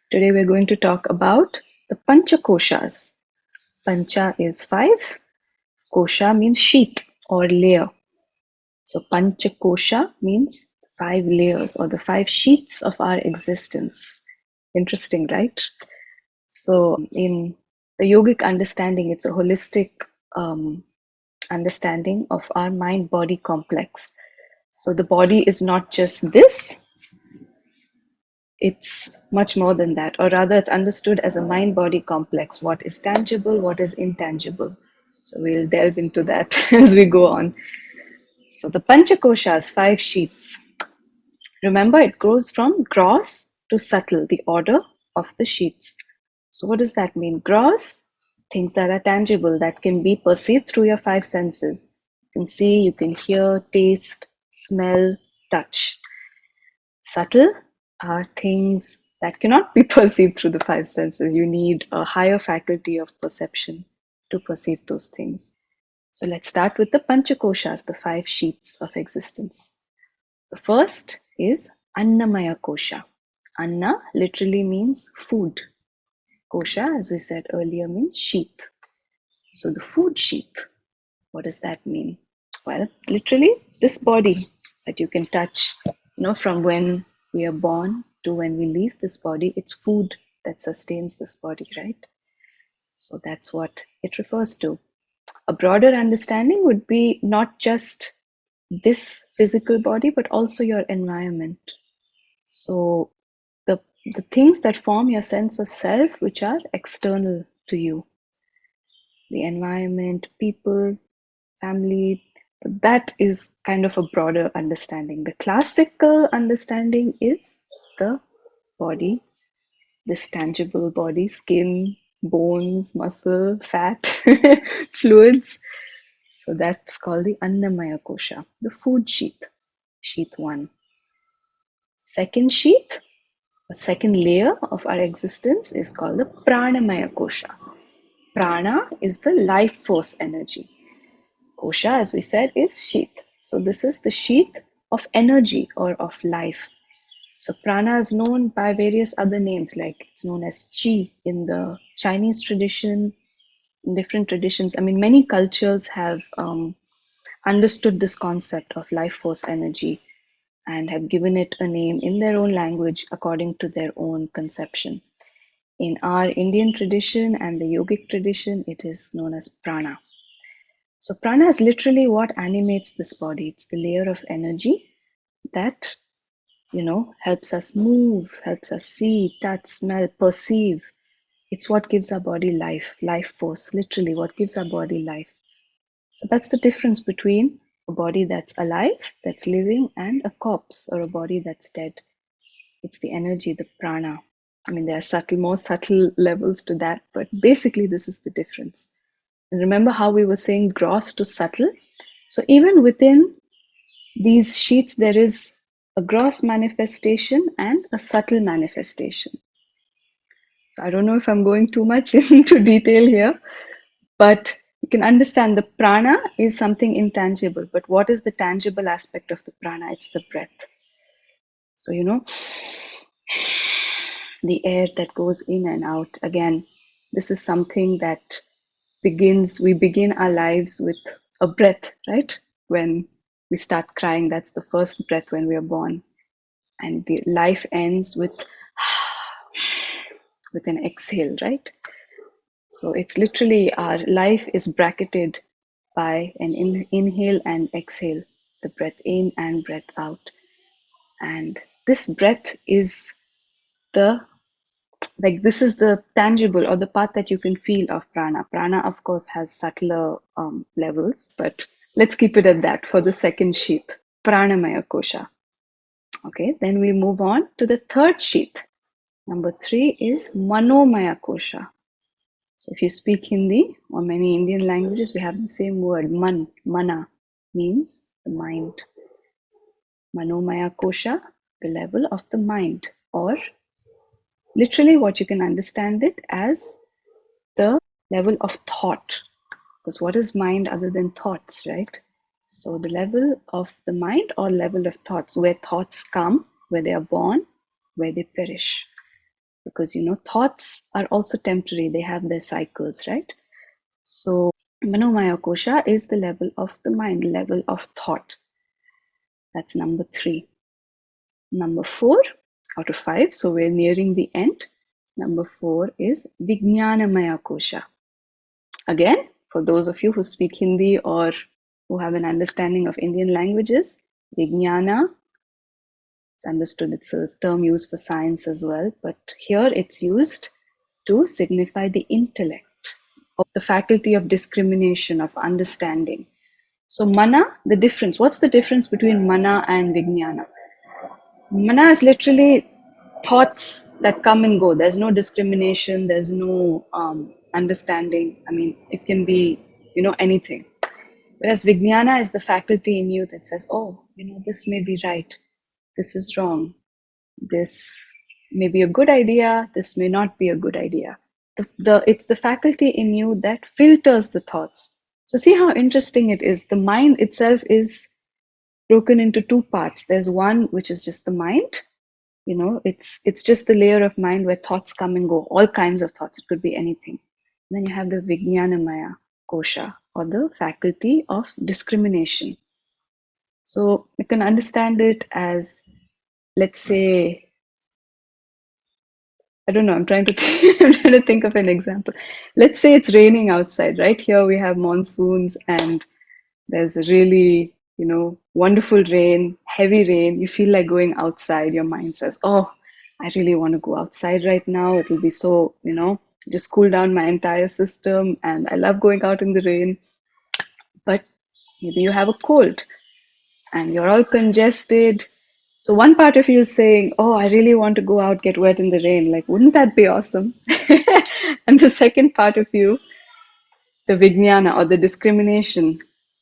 Today we're going to talk about the Panchakoshas. Pancha is 5, Kosha means sheath or layer. So Panchakosha means 5 layers or the 5 sheaths of our existence. Interesting, right? So in the yogic understanding, it's a holistic understanding of our mind-body complex. So the body is not just this, it's much more than that, or rather, it's understood as a mind body complex. What is tangible, what is intangible? So, we'll delve into that as we go on. So, the Panchakoshas, 5 sheaths. Remember, it goes from gross to subtle, the order of the sheaths. So, what does that mean? Gross, things that are tangible, that can be perceived through your 5 senses. You can see, you can hear, taste, smell, touch. Subtle are things that cannot be perceived through the 5 senses. You need a higher faculty of perception to perceive those things. So let's start with the Panchakoshas, the 5 sheaths of existence. The first is Annamaya Kosha. Anna literally means food. Kosha, as we said earlier, means sheath. So the food sheath, what does that mean? Well, literally this body that you can touch, from when we are born to when we leave this body, it's food that sustains this body, right? So that's what it refers to. A broader understanding would be not just this physical body, but also your environment. So the things that form your sense of self, which are external to you, the environment, people, family, that is kind of a broader understanding. The classical understanding is the body, this tangible body, skin, bones, muscle, fat, fluids. So that's called the Annamaya Kosha, the food sheath, sheath 1. Second sheath, a second layer of our existence is called the Pranamaya Kosha. Prana is the life force energy. Kosha, as we said, is sheath. So this is the sheath of energy or of life. So prana is known by various other names, like it's known as chi in the Chinese tradition, in different traditions. I mean, many cultures have understood this concept of life force energy and have given it a name in their own language according to their own conception. In our Indian tradition and the yogic tradition, it is known as prana. So prana is literally what animates this body. It's the layer of energy that, helps us move, helps us see, touch, smell, perceive. It's what gives our body life, life force, literally what gives our body life. So that's the difference between a body that's alive, that's living, and a corpse or a body that's dead. It's the energy, the prana. I mean, there are more subtle levels to that, but basically this is the difference. And remember how we were saying gross to subtle? So even within these sheets, there is a gross manifestation and a subtle manifestation. So I don't know if I'm going too much into detail here, but you can understand the prana is something intangible. But what is the tangible aspect of the prana? It's the breath. So, the air that goes in and out. Again, this is something that we begin our lives with a breath, right? When we start crying, that's the first breath when we are born. And the life ends with an exhale, right? So it's literally our life is bracketed by an inhale and exhale, the breath in and breath out. And this breath is this is the tangible or the part that you can feel of prana. Prana, of course, has subtler levels, but let's keep it at that for the second sheath, Pranamaya Kosha. Okay, then we move on to the third sheath. Number 3 is Manomaya Kosha. So if you speak Hindi or many Indian languages, we have the same word, mana, means the mind. Manomaya Kosha, the level of the mind, or literally what you can understand it as the level of thought. Because what is mind other than thoughts, right? So the level of the mind or level of thoughts, where thoughts come, where they are born, where they perish. because thoughts are also temporary. They have their cycles, right? So Manomaya Kosha is the level of the mind, level of thought. That's number 3. Number 4 out of 5, so we're nearing the end. Number 4 is Vignanamaya Kosha. Again, for those of you who speak Hindi or who have an understanding of Indian languages, Vignana, it's understood it's a term used for science as well, but here it's used to signify the intellect, of the faculty of discrimination, of understanding. So mana, the difference. What's the difference between mana and Vignana? Mana is literally thoughts that come and go. There's no discrimination. There's no understanding. I mean, it can be, anything. Whereas Vijnana is the faculty in you that says, oh, this may be right. This is wrong. This may be a good idea. This may not be a good idea. It's the faculty in you that filters the thoughts. So see how interesting it is. The mind itself is broken into 2 parts. There's one which is just the mind. It's just the layer of mind where thoughts come and go, all kinds of thoughts. It could be anything. And then you have the Vignanamaya Kosha, or the faculty of discrimination. So you can understand it as, let's say, I don't know, I'm trying to I'm trying to think of an example. Let's say it's raining outside, right? Here we have monsoons and there's a really, wonderful rain, heavy rain. You feel like going outside. Your mind says, oh, I really want to go outside right now. It'll be so, just cool down my entire system. And I love going out in the rain. But maybe you have a cold and you're all congested. So one part of you is saying, oh, I really want to go out, get wet in the rain. Like, wouldn't that be awesome? And the second part of you, the Vijnana, or the discrimination,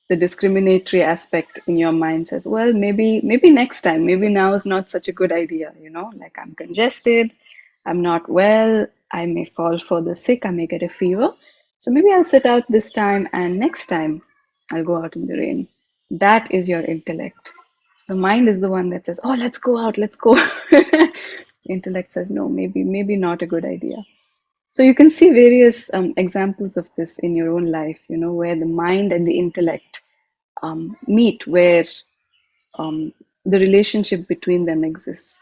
the discriminatory aspect in your mind says, well, maybe next time, maybe now is not such a good idea, like I'm congested, I'm not well, I may fall further sick, I may get a fever. So maybe I'll sit out this time and next time I'll go out in the rain. That is your intellect. So the mind is the one that says, oh, let's go out, let's go. Intellect says, no, maybe not a good idea. So you can see various examples of this in your own life, where the mind and the intellect meet, where the relationship between them exists.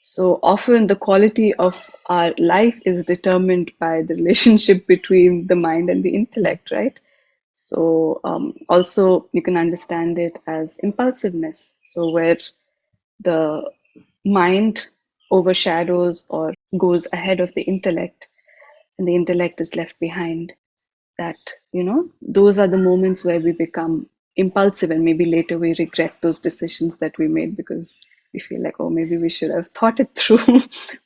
So often the quality of our life is determined by the relationship between the mind and the intellect, right? So also you can understand it as impulsiveness. So where the mind overshadows or goes ahead of the intellect, and the intellect is left behind, that those are the moments where we become impulsive, and maybe later we regret those decisions that we made because we feel like, oh, maybe we should have thought it through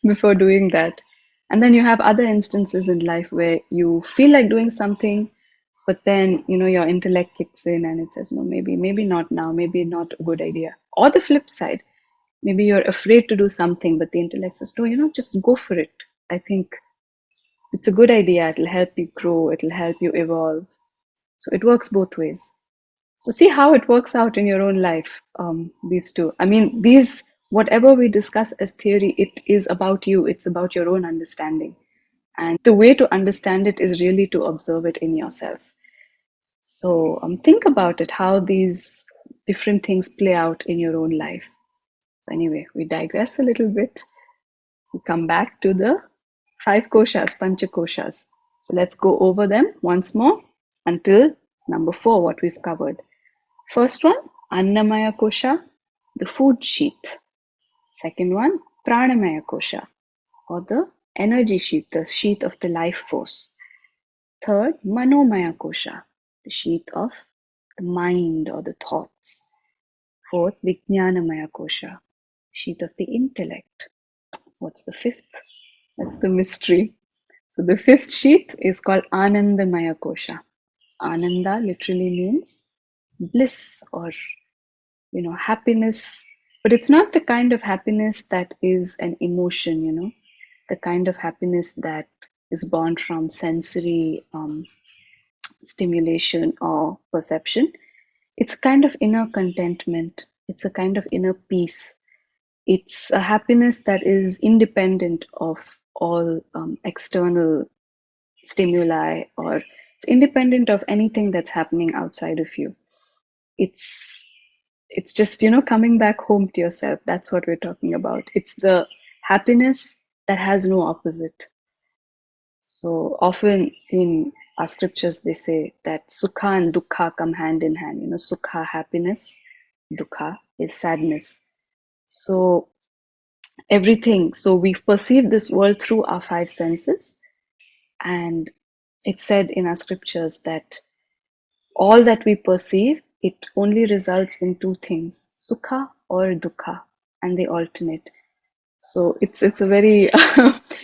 before doing that. And then you have other instances in life where you feel like doing something, but then your intellect kicks in and it says, no, maybe not now, maybe not a good idea. Or the flip side, maybe you're afraid to do something, but the intellect says, no, just go for it. I think it's a good idea. It'll help you grow. It'll help you evolve. So it works both ways. So see how it works out in your own life, these two. I mean, whatever we discuss as theory, it is about you. It's about your own understanding. And the way to understand it is really to observe it in yourself. So think about it, how these different things play out in your own life. So anyway, we digress a little bit. We come back to the 5 koshas, Panchakoshas. So let's go over them once more until number 4, what we've covered. First one, Annamaya Kosha, the food sheath. Second one, Pranamaya Kosha, or the energy sheath, the sheath of the life force. Third, Manomaya Kosha, the sheath of the mind or the thoughts. Fourth, Vignanamaya Kosha, sheath of the intellect. What's the fifth? That's the mystery. So the 5th sheath is called Anandamaya Kosha. Ananda literally means bliss or happiness, but it's not the kind of happiness that is an emotion, the kind of happiness that is born from sensory stimulation or perception. It's a kind of inner contentment. It's a kind of inner peace. It's a happiness that is independent of all external stimuli, or it's independent of anything that's happening outside of you. It's just, coming back home to yourself. That's what we're talking about. It's the happiness that has no opposite. So often in our scriptures, they say that sukha and dukkha come hand in hand. Sukha, happiness, dukkha is sadness. So everything, so we perceive this world through our five senses. And it's said in our scriptures that all that we perceive, it only results in two things, sukha or dukkha, and they alternate. So it's a very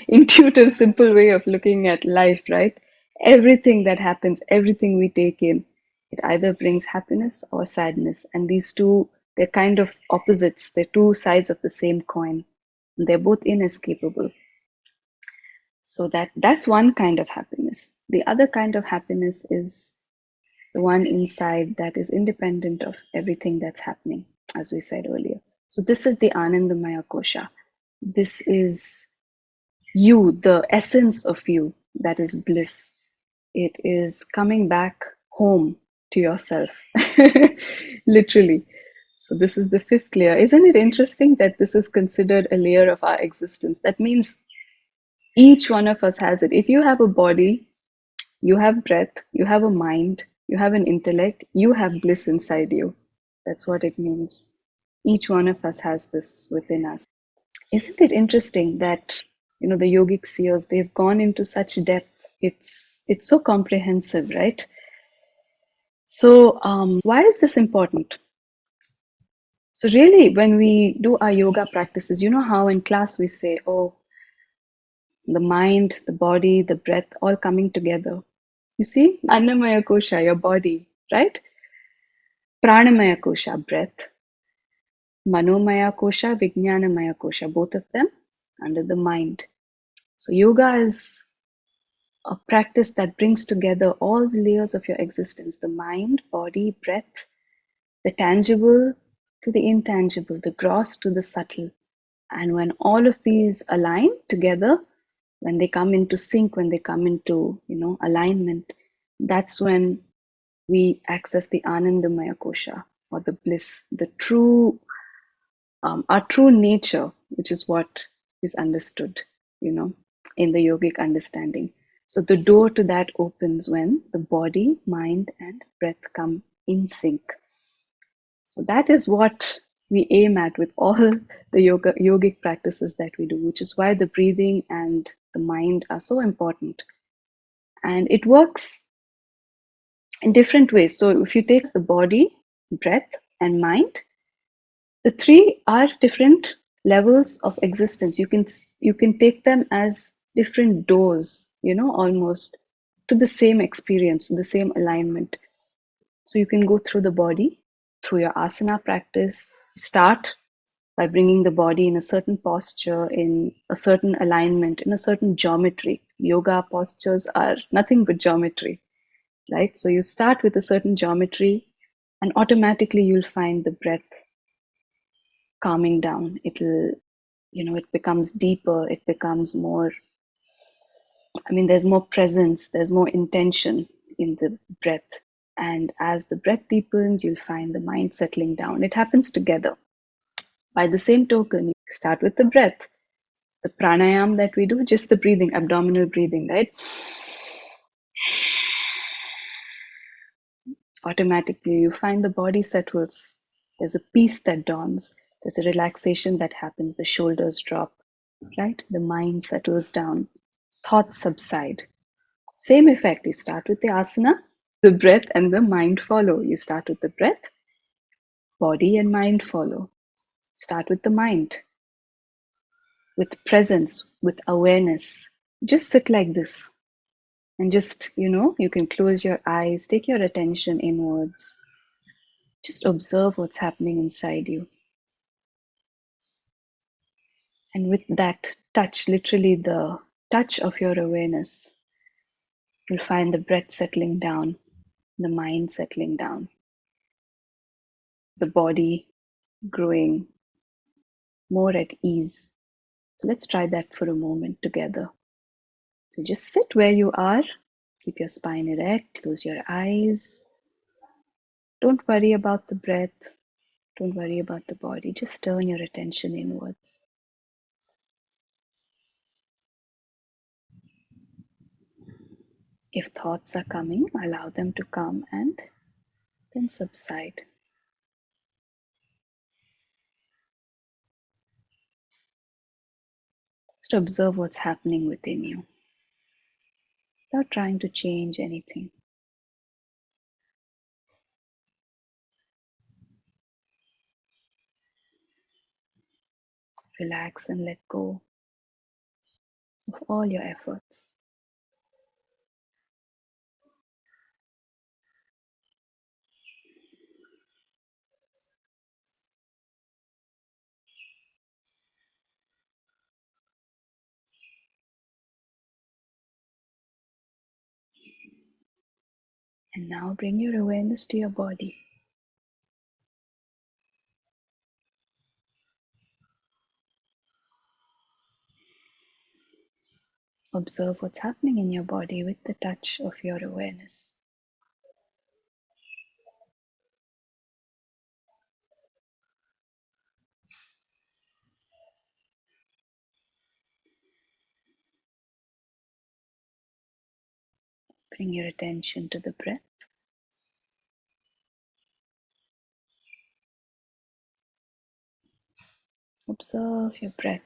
intuitive, simple way of looking at life, right? Everything that happens, everything we take in, it either brings happiness or sadness. And these two, they're kind of opposites. They're two sides of the same coin. They're both inescapable. So that's one kind of happiness. The other kind of happiness is the one inside that is independent of everything that's happening, as we said earlier. So this is the Anandamaya Kosha. This is you, the essence of you, that is bliss. It is coming back home to yourself, literally. So this is the fifth layer. Isn't it interesting that this is considered a layer of our existence? That means each one of us has it. If you have a body, you have breath, you have a mind, you have an intellect, you have bliss inside you. That's what it means. Each one of us has this within us. Isn't it interesting that the yogic seers, they've gone into such depth. It's so comprehensive, right? So why is this important? So really, when we do our yoga practices, you know how in class we say, oh, the mind, the body, the breath, all coming together. You see, Annamaya Kosha, your body, right? Pranamaya Kosha, breath. Manomaya Kosha, Vignanamaya Kosha, both of them under the mind. So yoga is a practice that brings together all the layers of your existence, the mind, body, breath, the tangible to the intangible, the gross to the subtle. And when all of these align together, when they come into sync, when they come into alignment, that's when we access the Anandamaya Kosha, or the bliss, the true our true nature, which is what is understood, in the yogic understanding. So the door to that opens when the body, mind, and breath come in sync. So that is what we aim at with all the yogic practices that we do, which is why the breathing and the mind are so important. And it works in different ways. So if you take the body, breath, and mind, the three are different levels of existence. You can take them as different doors, almost to the same experience, to the same alignment. So you can go through the body, through your asana practice. Start by bringing the body in a certain posture, in a certain alignment, in a certain geometry. Yoga postures are nothing but geometry, right? So you start with a certain geometry, and automatically you'll find the breath calming down. It becomes deeper, it becomes more, there's more presence, there's more intention in the breath. And as the breath deepens, you'll find the mind settling down. It happens together. By the same token, you start with the breath, the pranayam that we do, just the breathing, abdominal breathing, right? Automatically, you find the body settles. There's a peace that dawns. There's a relaxation that happens. The shoulders drop, right? The mind settles down. Thoughts subside. Same effect. You start with the asana, the breath and the mind follow. You start with the breath, body and mind follow. Start with the mind, with presence, with awareness. Just sit like this and just, you can close your eyes, take your attention inwards. Just observe what's happening inside you. And with that touch, literally the touch of your awareness, you'll find the breath settling down, the mind settling down, the body growing more at ease. So let's try that for a moment together. So just sit where you are. Keep your spine erect. Close your eyes. Don't worry about the breath. Don't worry about the body. Just turn your attention inwards. If thoughts are coming, allow them to come and then subside. Just observe what's happening within you without trying to change anything. Relax and let go of all your efforts. And now bring your awareness to your body. Observe what's happening in your body with the touch of your awareness. Bring your attention to the breath. Observe your breath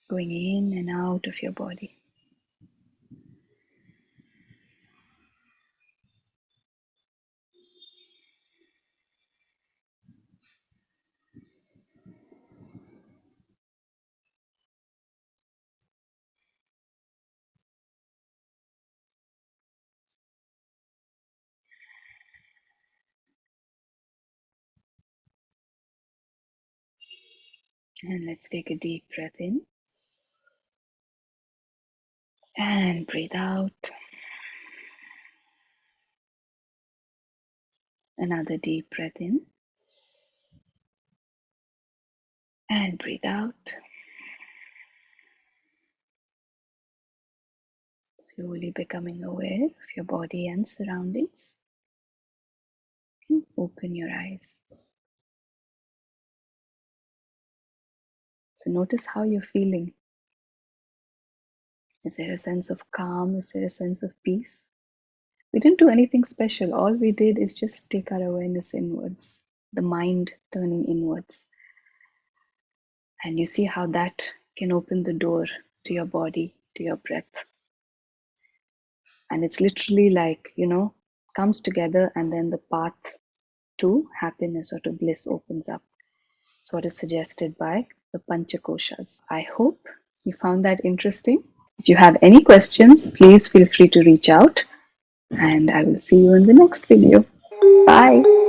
going in and out of your body. And let's take a deep breath in and breathe out. Another deep breath in and breathe out. Slowly becoming aware of your body and surroundings. And open your eyes. So notice how you're feeling. Is there a sense of calm? Is there a sense of peace? We didn't do anything special. All we did is just take our awareness inwards, the mind turning inwards. And you see how that can open the door to your body, to your breath. And it's literally like, comes together and then the path to happiness or to bliss opens up. It's what is suggested by the Panchakoshas. I hope you found that interesting. If you have any questions, please feel free to reach out and I will see you in the next video. Bye.